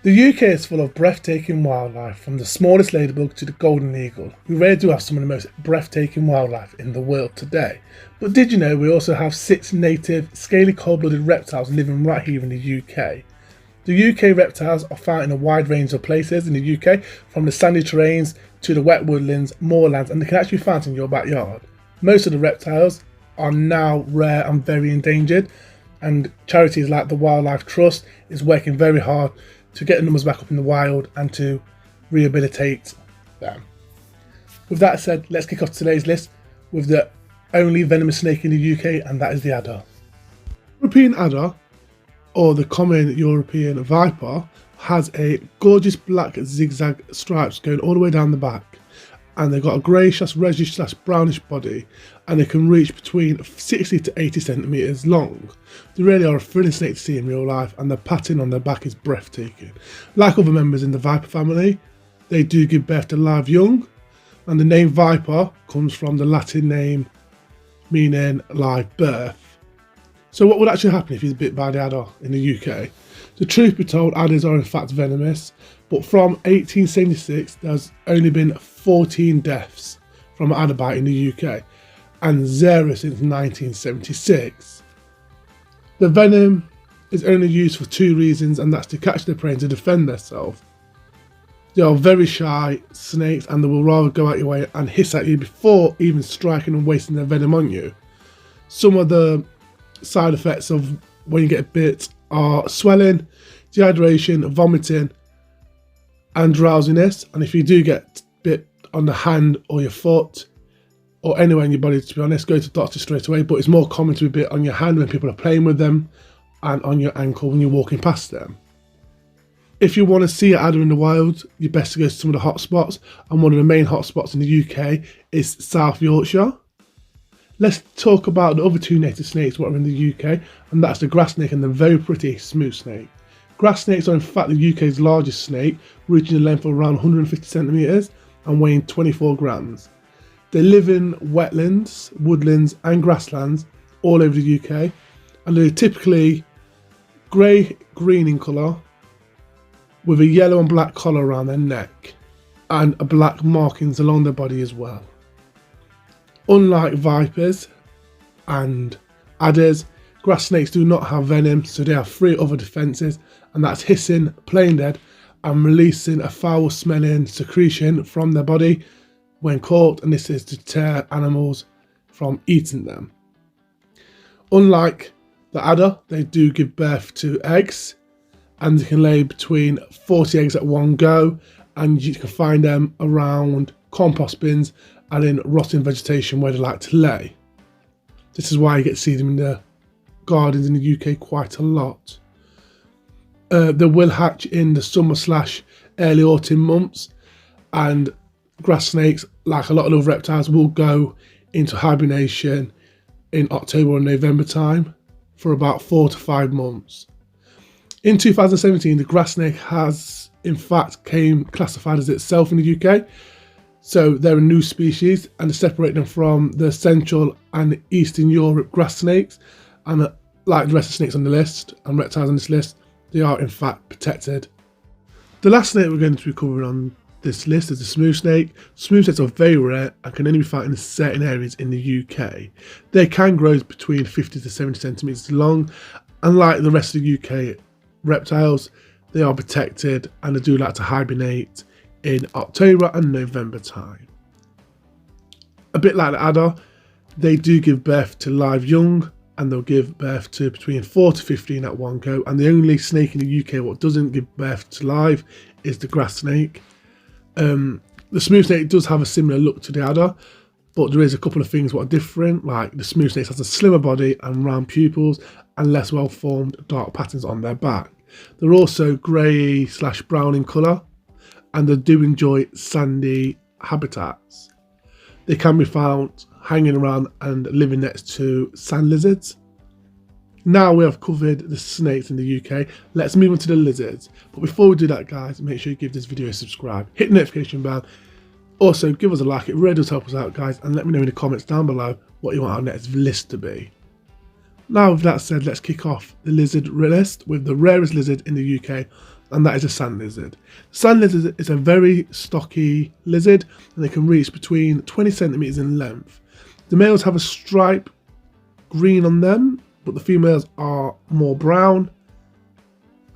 The UK is full of breathtaking wildlife, from the smallest ladybug to the golden eagle. We really do have some of the most breathtaking wildlife in the world today. But did you know we also have 6 native, scaly cold-blooded reptiles living right here in the UK? The UK reptiles are found in a wide range of places in the UK, from the sandy terrains to the wet woodlands, moorlands, and they can actually be found in your backyard. Most of the reptiles are now rare and very endangered, and charities like the Wildlife Trust is working very hard to get the numbers back up in the wild and to rehabilitate them. With that said, let's kick off today's list with the only venomous snake in the UK, and that is the adder. European adder, or the common European viper, has a gorgeous black zigzag stripes going all the way down the back, and they've got a greyish/reddish/brownish body, and they can reach between 60 to 80 centimetres long. They really are a thrilling snake to see in real life, and the pattern on their back is breathtaking. Like other members in the viper family, they do give birth to live young, and the name viper comes from the Latin name meaning live birth. So what would actually happen if he's bit by the adder in the UK? The truth be told, adders are in fact venomous, but from 1876 there's only been 14 deaths from an adder bite in the UK, and 0 since 1976. The venom is only used for 2 reasons, and that's to catch their prey and to defend themselves. They are very shy snakes, and they will rather go out your way and hiss at you before even striking and wasting their venom on you. Some of the side effects of when you get bit are swelling, dehydration, vomiting, and drowsiness. And if you do get bit on the hand or your foot or anywhere in your body, to be honest, go to the doctor straight away. But it's more common to be bit on your hand when people are playing with them, and on your ankle when you're walking past them. If you want to see an adder in the wild, you're best to go to some of the hot spots, and one of the main hot spots in the UK is South Yorkshire. Let's talk about the other 2 native snakes what are in the UK, and that's the grass snake and the very pretty smooth snake. Grass snakes are in fact the UK's largest snake, reaching a length of around 150 centimetres and weighing 24 grams. They live in wetlands, woodlands and grasslands all over the UK, and they're typically grey-green in colour, with a yellow and black collar around their neck, and black markings along their body as well. Unlike vipers and adders, grass snakes do not have venom, so they have 3 other defences, and that's hissing, playing dead, and releasing a foul-smelling secretion from their body when caught, and this is to deter animals from eating them. Unlike the adder, they do give birth to eggs, and they can lay between 40 eggs at one go, and you can find them around compost bins and in rotting vegetation where they like to lay. This is why you get to see them in the gardens in the UK quite a lot. They will hatch in the summer/early autumn months, and grass snakes, like a lot of other reptiles, will go into hibernation in October or November time for about 4 to 5 months. In 2017, the grass snake has in fact came classified as itself in the UK. So they're a new species, and to separate them from the Central and Eastern Europe grass snakes, and like the rest of the snakes on the list and reptiles on this list, they are in fact protected. The last snake we're going to be covering on this list is the smooth snake. Smooth snakes are very rare and can only be found in certain areas in the UK. They can grow between 50 to 70 centimetres long, and like the rest of the UK reptiles, they are protected, and they do like to hibernate in October and November time. A bit like the adder, they do give birth to live young, and they'll give birth to between 4 to 15 at one go, and the only snake in the UK what doesn't give birth to live is the grass snake. The smooth snake does have a similar look to the adder, but there is a couple of things what are different, like the smooth snake has a slimmer body and round pupils and less well formed dark patterns on their back. They're also grey/brown in colour, and they do enjoy sandy habitats. They can be found hanging around and living next to sand lizards. Now we have covered the snakes in the UK, let's move on to the lizards. But before we do that, guys, make sure you give this video a subscribe, hit the notification bell, also give us a like, it really does help us out, guys, and let me know in the comments down below what you want our next list to be. Now with that said, let's kick off the lizard list with the rarest lizard in the UK, and that is a sand lizard. Sand lizard is a very stocky lizard, and they can reach between 20 centimeters in length. The males have a stripe green on them, but the females are more brown,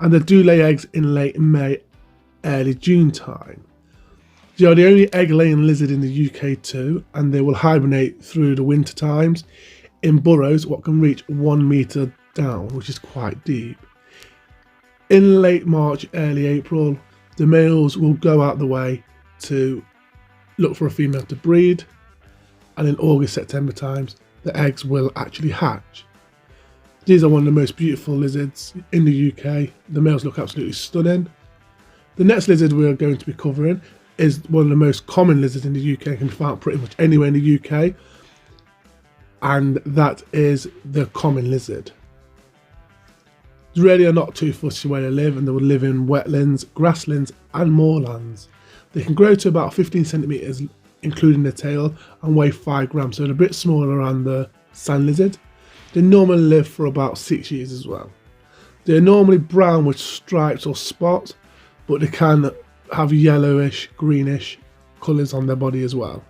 and they do lay eggs in late May, early June time. They are the only egg-laying lizard in the UK too, and they will hibernate through the winter times in burrows what can reach 1 meter down, which is quite deep. In late March, early April, the males will go out the way to look for a female to breed, and in August, September times, the eggs will actually hatch. These are one of the most beautiful lizards in the UK. The males look absolutely stunning. The next lizard we are going to be covering is one of the most common lizards in the UK. It can be found pretty much anywhere in the UK, and that is the common lizard. They really are not too fussy where they live, and they will live in wetlands, grasslands and moorlands. They can grow to about 15 centimeters, including the tail, and weigh 5 grams, so they're a bit smaller than the sand lizard. They normally live for about 6 years as well. They're normally brown with stripes or spots, but they can have yellowish, greenish colours on their body as well.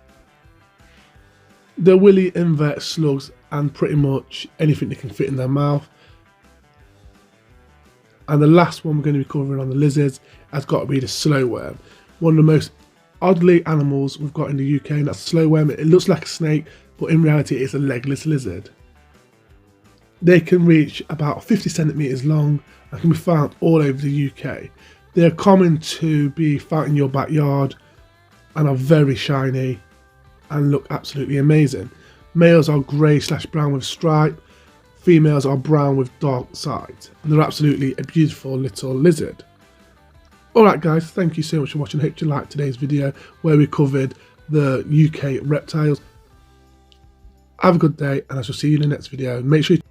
They're willy invert slugs and pretty much anything they can fit in their mouth. And the last one we're going to be covering on the lizards has got to be the slow worm. One of the most oddly animals we've got in the UK, and that's slow worm. It looks like a snake, but in reality it's a legless lizard. They can reach about 50 centimeters long and can be found all over the UK. They're common to be found in your backyard and are very shiny and look absolutely amazing. Males are grey/brown with stripe. Females are brown with dark sides. And they're absolutely a beautiful little lizard. Alright guys, thank you so much for watching. I hope you liked today's video where we covered the UK reptiles. Have a good day, and I shall see you in the next video. Make sure you